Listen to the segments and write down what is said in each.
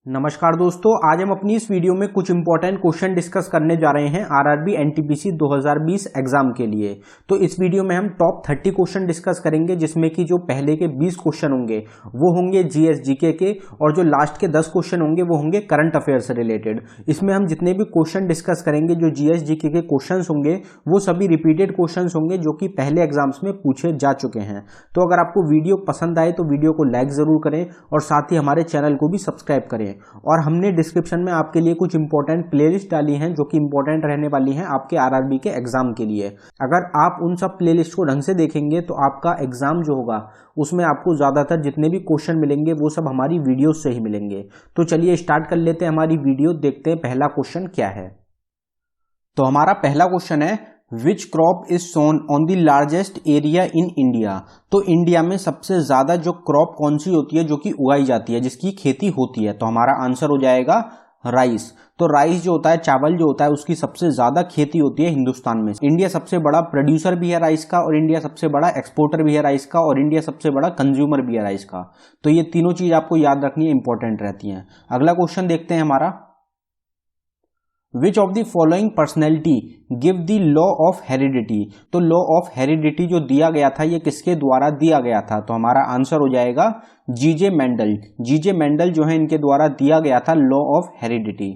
नमस्कार दोस्तों, आज हम अपनी इस वीडियो में कुछ इंपॉर्टेंट क्वेश्चन डिस्कस करने जा रहे हैं आरआरबी एनटीपीसी 2020 एग्जाम के लिए। तो इस वीडियो में हम टॉप 30 क्वेश्चन डिस्कस करेंगे, जिसमें कि जो पहले के 20 क्वेश्चन होंगे वो होंगे जीएस जीके के, और जो लास्ट के 10 क्वेश्चन होंगे वो होंगे करंट अफेयर से रिलेटेड। इसमें हम जितने भी क्वेश्चन डिस्कस करेंगे, जो जीएस जीके के क्वेश्चन होंगे वो सभी रिपीटेड क्वेश्चन होंगे जो कि पहले एग्जाम्स में पूछे जा चुके हैं। तो अगर आपको वीडियो पसंद आए तो वीडियो को लाइक जरूर करें और साथ ही हमारे चैनल को भी सब्सक्राइब करें। और हमने डिस्क्रिप्शन में आपके लिए कुछ इंपॉर्टेंट प्लेलिस्ट डाली हैं जो कि इंपॉर्टेंट रहने वाली हैं आपके आरआरबी के एग्जाम के लिए। अगर आप उन सब प्लेलिस्ट को ढंग से देखेंगे तो आपका एग्जाम जो होगा उसमें आपको ज्यादातर जितने भी क्वेश्चन मिलेंगे वो सब हमारी वीडियो से ही मिलेंगे। तो चलिए स्टार्ट कर लेते हैं हमारी वीडियो। देखते हैं पहला क्वेश्चन क्या है। तो हमारा पहला क्वेश्चन है, which crop is sown on the largest area in India. तो इंडिया में सबसे ज्यादा जो क्रॉप कौन सी होती है जो कि उगाई जाती है, जिसकी खेती होती है। तो हमारा आंसर हो जाएगा राइस। तो राइस जो होता है, चावल जो होता है, उसकी सबसे ज्यादा खेती होती है हिंदुस्तान में। इंडिया सबसे बड़ा प्रोड्यूसर भी है राइस का, और इंडिया सबसे बड़ा एक्सपोर्टर भी है राइस का, और इंडिया सबसे बड़ा कंज्यूमर भी है राइस का। तो ये तीनों चीज आपको याद रखनी है, इंपॉर्टेंट रहती है। अगला क्वेश्चन देखते हैं हमारा, Which of the following personality give the law of heredity। तो law of heredity जो दिया गया था ये किसके द्वारा दिया गया था। तो हमारा आंसर हो जाएगा जीजे मेंडल। जीजे मेंडल जो है इनके द्वारा दिया गया था लॉ ऑफ हेरिडिटी।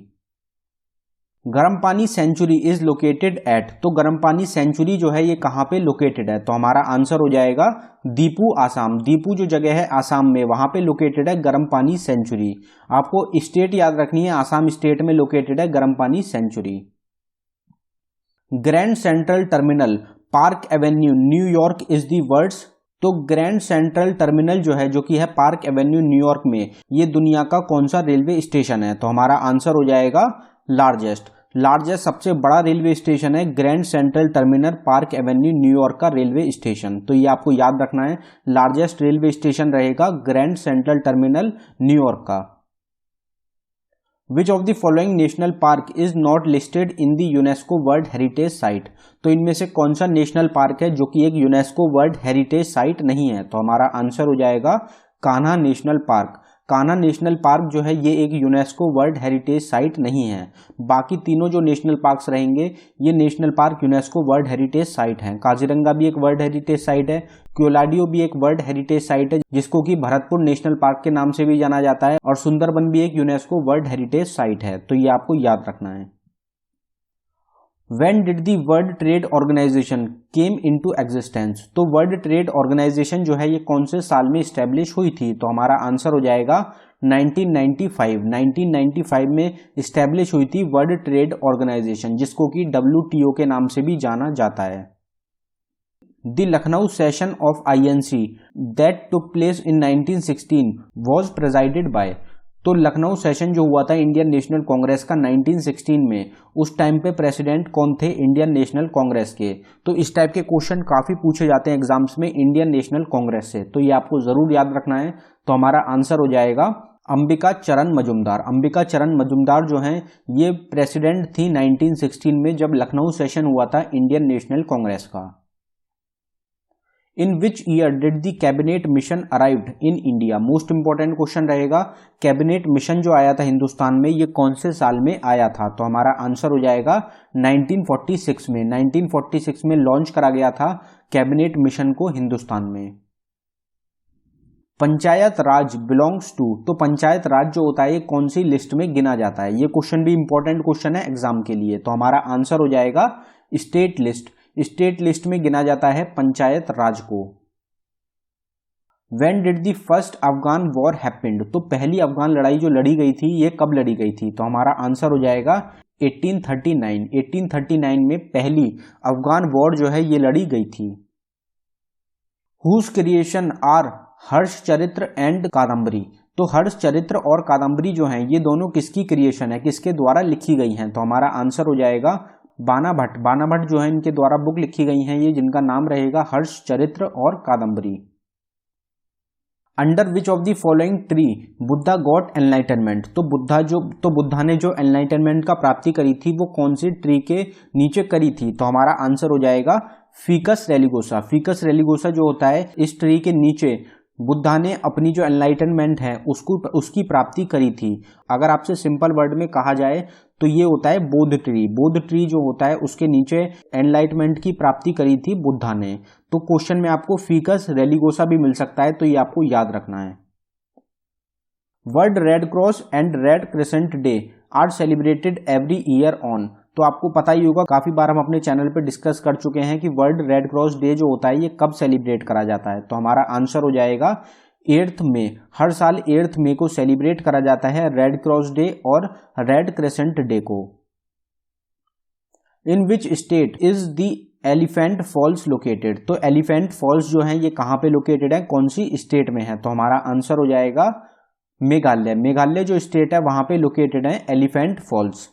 गर्म पानी सेंचुरी इज लोकेटेड एट। तो गर्म पानी सेंचुरी जो है ये कहां पे लोकेटेड है। तो हमारा आंसर हो जाएगा दीपू, आसाम। दीपू जो जगह है आसाम में, वहां पे लोकेटेड है गर्म पानी सेंचुरी। आपको स्टेट याद रखनी है, आसाम स्टेट में लोकेटेड है Garampani sanctuary. Grand Central Terminal Park Avenue New York is the words. तो ग्रैंड सेंट्रल टर्मिनल जो है, जो कि है पार्क एवेन्यू न्यूयॉर्क में, ये दुनिया का कौन सा रेलवे स्टेशन है। तो हमारा आंसर हो जाएगा लार्जेस्ट। लार्जेस्ट सबसे बड़ा रेलवे स्टेशन है grand Central Terminal Park Avenue New York का रेलवे स्टेशन। तो ये आपको याद रखना है, लार्जेस्ट रेलवे स्टेशन रहेगा ग्रैंड सेंट्रल टर्मिनल न्यूयॉर्क का। Which of the following national park is not listed in the UNESCO world heritage site. तो इनमें से कौन सा नेशनल पार्क है जो कि एक यूनेस्को वर्ल्ड हेरिटेज साइट नहीं है। तो हमारा आंसर हो जाएगा Kanha national park. Kanha national park जो है ये एक यूनेस्को वर्ल्ड हेरिटेज साइट नहीं है। बाकी तीनों जो नेशनल पार्क्स रहेंगे ये national park UNESCO world heritage site हैं। काजीरंगा भी एक वर्ल्ड हेरिटेज साइट है, क्योलाडियो भी एक वर्ल्ड हेरिटेज साइट है जिसको कि भरतपुर नेशनल पार्क के नाम से भी जाना जाता है, और सुंदरबन भी एक यूनेस्को वर्ल्ड हेरिटेज साइट है। तो ये आपको याद रखना है। When did the World Trade Organization came into existence। तो वर्ल्ड ट्रेड ऑर्गेनाइजेशन जो है ये कौन से साल में स्टैब्लिश हुई थी। तो हमारा आंसर हो जाएगा 1995। 1995 में स्टैब्लिश हुई थी वर्ल्ड ट्रेड ऑर्गेनाइजेशन, जिसको कि WTO के नाम से भी जाना जाता है। The Lucknow session of INC that took place in 1916 was presided by। तो लखनऊ सेशन जो हुआ था इंडियन नेशनल कांग्रेस का 1916 में, उस टाइम पे प्रेसिडेंट कौन थे इंडियन नेशनल कांग्रेस के। तो इस टाइप के क्वेश्चन काफी पूछे जाते हैं एग्जाम्स में इंडियन नेशनल कांग्रेस से, तो ये आपको जरूर याद रखना है। तो हमारा आंसर हो जाएगा अंबिका चरण मजुमदार। अंबिका चरण मजुमदार जो हैं ये प्रेसिडेंट थी 1916 में जब लखनऊ सेशन हुआ था इंडियन नेशनल कांग्रेस का। In which year did the cabinet mission arrived in India. Most important question रहेगा, कैबिनेट मिशन जो आया था हिंदुस्तान में ये कौन से साल में आया था। तो हमारा आंसर हो जाएगा 1946 में। 1946 में लॉन्च करा गया था कैबिनेट मिशन को हिंदुस्तान में। पंचायत राज बिलोंग्स टू। तो पंचायत राज जो होता है ये कौन सी लिस्ट में गिना जाता है। ये क्वेश्चन भी इंपॉर्टेंट क्वेश्चन है एग्जाम के लिए। तो हमारा आंसर हो जाएगा स्टेट लिस्ट। स्टेट लिस्ट में गिना जाता है पंचायत राज को। When did the first Afghan war happened. तो पहली अफगान लड़ाई जो लड़ी गई थी ये कब लड़ी गई थी। तो हमारा आंसर हो जाएगा 1839। 1839 में पहली अफगान वॉर जो है ये लड़ी गई थी। Whose creation are हर्ष चरित्र एंड कादम्बरी। तो हर्ष चरित्र और कादम्बरी जो हैं ये दोनों किसकी क्रिएशन है, किसके द्वारा लिखी गई हैं। तो हमारा आंसर हो जाएगा बाना भट्ट। बाना भट्ट जो है इनके द्वारा बुक लिखी गई हैं ये, जिनका नाम रहेगा हर्ष चरित्र और Kadambari. Under which of the following tree Buddha got enlightenment. तो बुद्धा ने जो एनलाइटनमेंट का प्राप्ति करी थी वो कौन सी ट्री के नीचे करी थी। तो हमारा आंसर हो जाएगा फीकस रेलिगोसा। फीकस रेलिगोसा जो होता है इस ट्री के नीचे बुद्धा ने अपनी जो एनलाइटनमेंट है उसकी प्राप्ति करी थी। अगर आपसे सिंपल वर्ड में कहा जाए तो ये होता है बोध ट्री। बोध ट्री जो होता है उसके नीचे एनलाइटमेंट की प्राप्ति करी थी बुद्धा ने। तो क्वेश्चन में आपको फीकस रेलिगोसा भी मिल सकता है, तो ये आपको याद रखना है। World Red Cross and Red Crescent Day are celebrated every year on. तो आपको पता ही होगा, काफी बार हम अपने चैनल पे डिस्कस कर चुके हैं कि वर्ल्ड रेड क्रॉस डे जो होता है ये कब सेलिब्रेट करा जाता है। तो हमारा आंसर हो जाएगा 8 मई। हर साल 8 मई को सेलिब्रेट करा जाता है रेड क्रॉस डे और रेड क्रिसेंट डे को। In which state is the Elephant Falls located. तो एलिफेंट फॉल्स जो है ये कहां पे लोकेटेड है, कौन सी स्टेट में है। तो हमारा आंसर हो जाएगा मेघालय। मेघालय जो स्टेट है वहां पे लोकेटेड है Elephant Falls.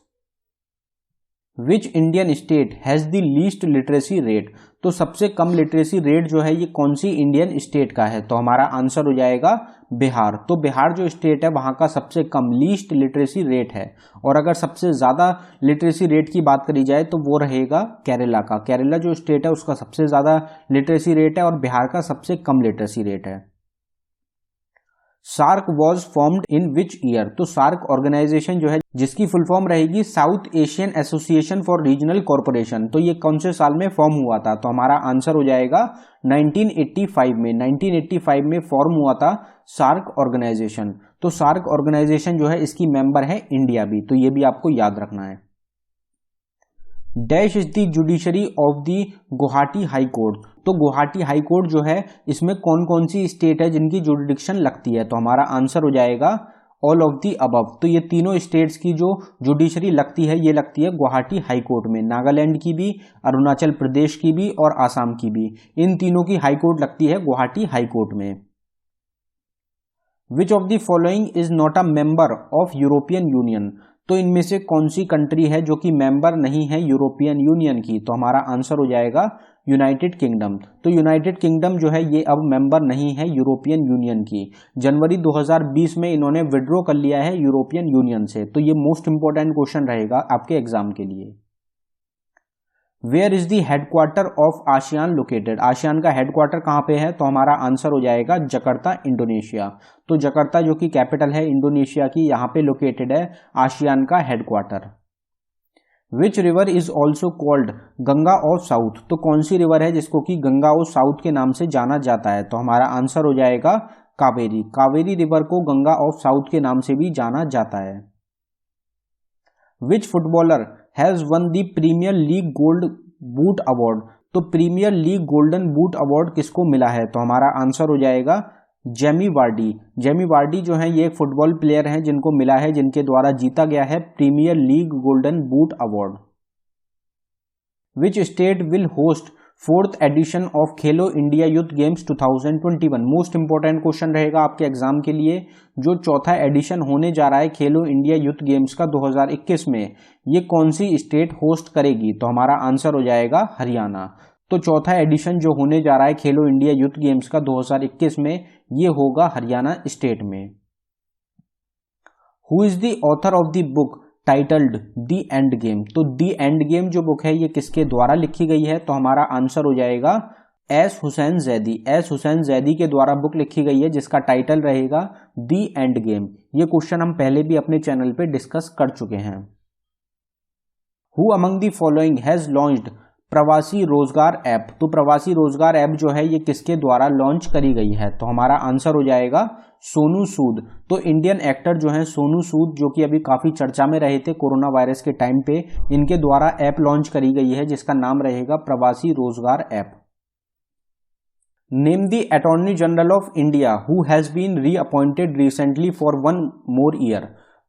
Which Indian state has the least literacy rate. तो सबसे कम लिटरेसी रेट जो है ये कौन सी इंडियन स्टेट का है। तो हमारा आंसर हो जाएगा बिहार। तो बिहार जो स्टेट है वहां का सबसे कम लीस्ट लिटरेसी रेट है। और अगर सबसे ज्यादा लिटरेसी रेट की बात करी जाए तो वो रहेगा केरला का। केरला जो स्टेट है उसका सबसे ज्यादा लिटरेसी रेट है और बिहार का सबसे कम लिटरेसी रेट है। SAARC was formed in which year. तो सार्क ऑर्गेनाइजेशन जो है जिसकी फुल फॉर्म रहेगी South Asian Association for Regional Corporation, तो ये कौन से साल में फॉर्म हुआ था। तो हमारा आंसर हो जाएगा 1985 में। 1985 में फॉर्म हुआ था सार्क ऑर्गेनाइजेशन। तो सार्क ऑर्गेनाइजेशन जो है इसकी मेंबर है इंडिया भी, तो ये भी आपको याद रखना है। Dash is the judiciary of the Guwahati high court. तो गुवाहाटी हाई कोर्ट जो है इसमें कौन कौन सी स्टेट है जिनकी जुडिक्शन लगती है। तो हमारा आंसर हो जाएगा ऑल ऑफ दी अबव। तो ये तीनों स्टेट्स की जो जुडिशरी लगती है ये लगती है गुवाहाटी हाई कोर्ट में। नागालैंड की भी, अरुणाचल प्रदेश की भी और आसाम की भी, इन तीनों की हाई कोर्ट लगती है गुवाहाटी हाई कोर्ट में। Which of the following is not a member of European union. तो इनमें से कौन सी कंट्री है जो कि मेंबर नहीं है यूरोपियन यूनियन की। तो हमारा आंसर हो जाएगा यूनाइटेड किंगडम। तो यूनाइटेड किंगडम जो है ये अब मेंबर नहीं है यूरोपियन यूनियन की। जनवरी 2020 में इन्होंने विड्रॉ कर लिया है यूरोपियन यूनियन से। तो ये मोस्ट इंपॉर्टेंट क्वेश्चन रहेगा आपके एग्जाम के लिए। Where is the headquarter of ASEAN located. ASEAN का हेडक्वार्टर कहां पे है। तो हमारा आंसर हो जाएगा जकार्ता, इंडोनेशिया। तो जकार्ता जो कि कैपिटल है इंडोनेशिया की, यहां पे लोकेटेड है आसियान का headquarter. Which river is also called Ganga of south. तो कौन सी रिवर है जिसको कि गंगा ऑफ साउथ के नाम से जाना जाता है। तो हमारा आंसर हो जाएगा कावेरी। कावेरी रिवर को गंगा ऑफ साउथ के नाम से भी जाना जाता है। Which footballer has won the Premier League gold boot award. तो Premier League golden boot award किसको मिला है। तो हमारा आंसर हो जाएगा जेमी वार्डी। जेमी वार्डी जो है ये एक फुटबॉल प्लेयर हैं जिनको मिला है, जिनके द्वारा जीता गया है Premier League golden boot award. Which state will host 4th edition of Khelo India youth games 2021। Most important question रहेगा आपके एग्जाम के लिए। जो चौथा एडिशन होने जा रहा है खेलो इंडिया यूथ गेम्स का 2021 में, ये कौन सी स्टेट होस्ट करेगी। तो हमारा आंसर हो जाएगा हरियाणा। तो चौथा एडिशन जो होने जा रहा है खेलो इंडिया यूथ गेम्स का 2021 में, ये होगा हरियाणा स्टेट में। Who is the author of the book titled the end game. तो दी एंड गेम जो बुक है ये किसके द्वारा लिखी गई है। तो हमारा आंसर हो जाएगा एस हुसैन जैदी। एस हुसैन जैदी के द्वारा बुक लिखी गई है जिसका टाइटल रहेगा दी एंड गेम। ये क्वेश्चन हम पहले भी अपने चैनल पे डिस्कस कर चुके हैं। Who among the following has launched प्रवासी रोजगार ऐप। तो प्रवासी रोजगार ऐप जो है ये किसके द्वारा लॉन्च करी गई है। तो हमारा आंसर हो जाएगा सोनू सूद। तो इंडियन एक्टर जो है सोनू सूद, जो कि अभी काफी चर्चा में रहे थे कोरोना वायरस के टाइम पे, इनके द्वारा ऐप लॉन्च करी गई है जिसका नाम रहेगा Pravasi Rozgar app. Name the attorney general of India who has been reappointed recently for 1 more year।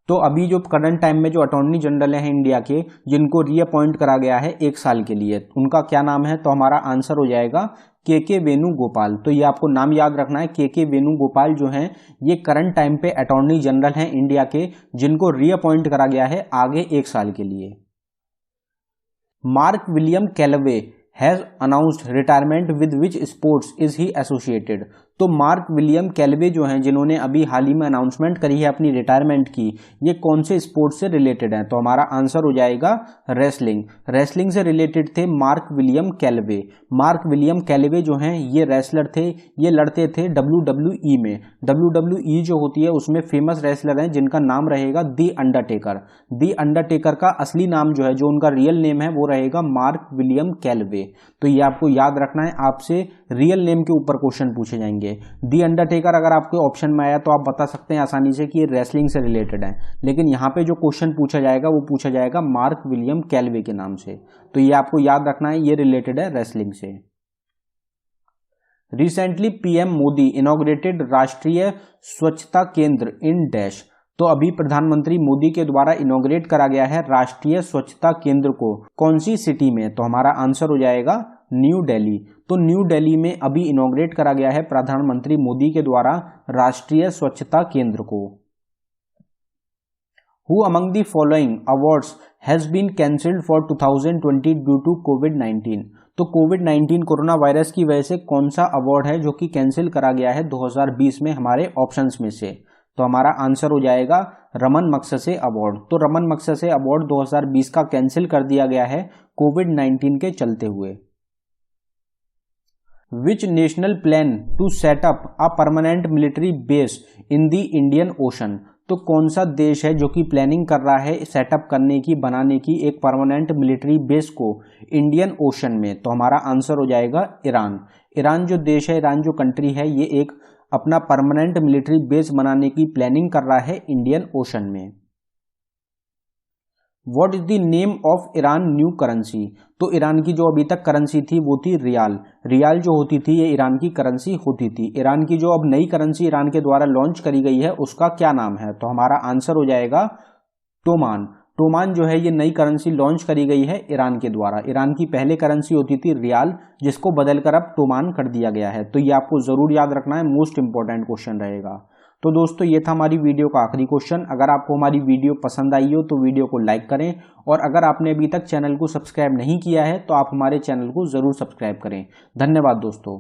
तो अभी जो करंट टाइम में जो अटॉर्नी जनरल हैं इंडिया के, जिनको रीअपॉइंट करा गया है 1 साल के लिए, उनका क्या नाम है। तो हमारा आंसर हो जाएगा के वेणुगोपाल। तो ये आपको नाम याद रखना है। के वेणुगोपाल जो हैं ये करंट टाइम पे अटॉर्नी जनरल हैं इंडिया के, जिनको रीअपॉइंट करा गया है आगे 1 साल के लिए। Mark William Calloway has announced retirement with which sports is he associated. तो मार्क विलियम कैलवे जो हैं, जिन्होंने अभी हाल ही में अनाउंसमेंट करी है अपनी रिटायरमेंट की, ये कौन से स्पोर्ट से रिलेटेड हैं? तो हमारा आंसर हो जाएगा रेसलिंग। रेसलिंग से रिलेटेड थे mark William कैलवे। Mark William Calloway जो हैं ये रेसलर थे, ये लड़ते थे WWE में। WWE जो होती है उसमें फेमस रेसलर हैं जिनका नाम रहेगा दी अंडरटेकर। दी अंडरटेकर का असली नाम जो है, जो उनका रियल नेम है, वो रहेगा मार्क विलियम कैलवे। तो ये आपको याद रखना है, आपसे रियल नेम के ऊपर क्वेश्चन पूछे जाएंगे। दी अंडरटेकर अगर आपके ऑप्शन में आया तो आप बता सकते हैं आसानी से कि ये रेसलिंग से रिलेटेड है, लेकिन यहां पे जो क्वेश्चन पूछा जाएगा वो पूछा जाएगा मार्क विलियम कैलवे के नाम से। तो ये आपको याद रखना है, ये रिलेटेड है रेसलिंग से। रिसेंटली पीएम मोदी इनॉग्रेटेड राष्ट्रीय स्वच्छता केंद्र इन डैश। तो अभी प्रधानमंत्री मोदी के द्वारा इनॉग्रेट करा गया है राष्ट्रीय स्वच्छता केंद्र को कौन सी सिटी में? तो हमारा आंसर हो जाएगा न्यू दिल्ली। तो न्यू दिल्ली में अभी इनॉग्रेट करा गया है प्रधानमंत्री मोदी के द्वारा राष्ट्रीय स्वच्छता केंद्र को। Who among the following awards has been cancelled for 2020 due to COVID-19? तो कोविड-19 कोरोना वायरस की वजह से कौन सा अवार्ड है जो कि कैंसिल करा गया है 2020 में हमारे ऑप्शंस में से? तो हमारा आंसर हो जाएगा रमन मगसेसे अवार्ड। तो रमन मगसेसे अवार्ड 2020 का कैंसिल कर दिया गया है कोविड-19 के चलते हुए। Which national plan to set up a permanent military base in the Indian Ocean? तो कौन सा देश है जो कि प्लानिंग कर रहा है सेटअप करने की, बनाने की एक परमानेंट मिलिट्री बेस को इंडियन ओशन में? तो हमारा आंसर हो जाएगा ईरान। ईरान जो देश है, ईरान जो कंट्री है, ये एक अपना परमानेंट मिलिट्री बेस बनाने की प्लानिंग कर रहा है इंडियन ओशन में। What is the name of Iran new currency? तो ईरान की जो अभी तक करेंसी थी वो थी रियाल। रियाल जो होती थी ये ईरान की करेंसी होती थी। ईरान की जो अब नई करेंसी ईरान के द्वारा लॉन्च करी गई है उसका क्या नाम है? तो हमारा आंसर हो जाएगा टोमान। टोमान जो है ये नई करेंसी लॉन्च करी गई है ईरान के द्वारा। ईरान की पहले करेंसी होती थी रियाल, जिसको बदलकर अब टोमान कर दिया गया है। तो ये आपको जरूर याद रखना है, मोस्ट इंपॉर्टेंट क्वेश्चन रहेगा। तो दोस्तों ये था हमारी वीडियो का आखिरी क्वेश्चन। अगर आपको हमारी वीडियो पसंद आई हो तो वीडियो को लाइक करें, और अगर आपने अभी तक चैनल को सब्सक्राइब नहीं किया है तो आप हमारे चैनल को जरूर सब्सक्राइब करें। धन्यवाद दोस्तों।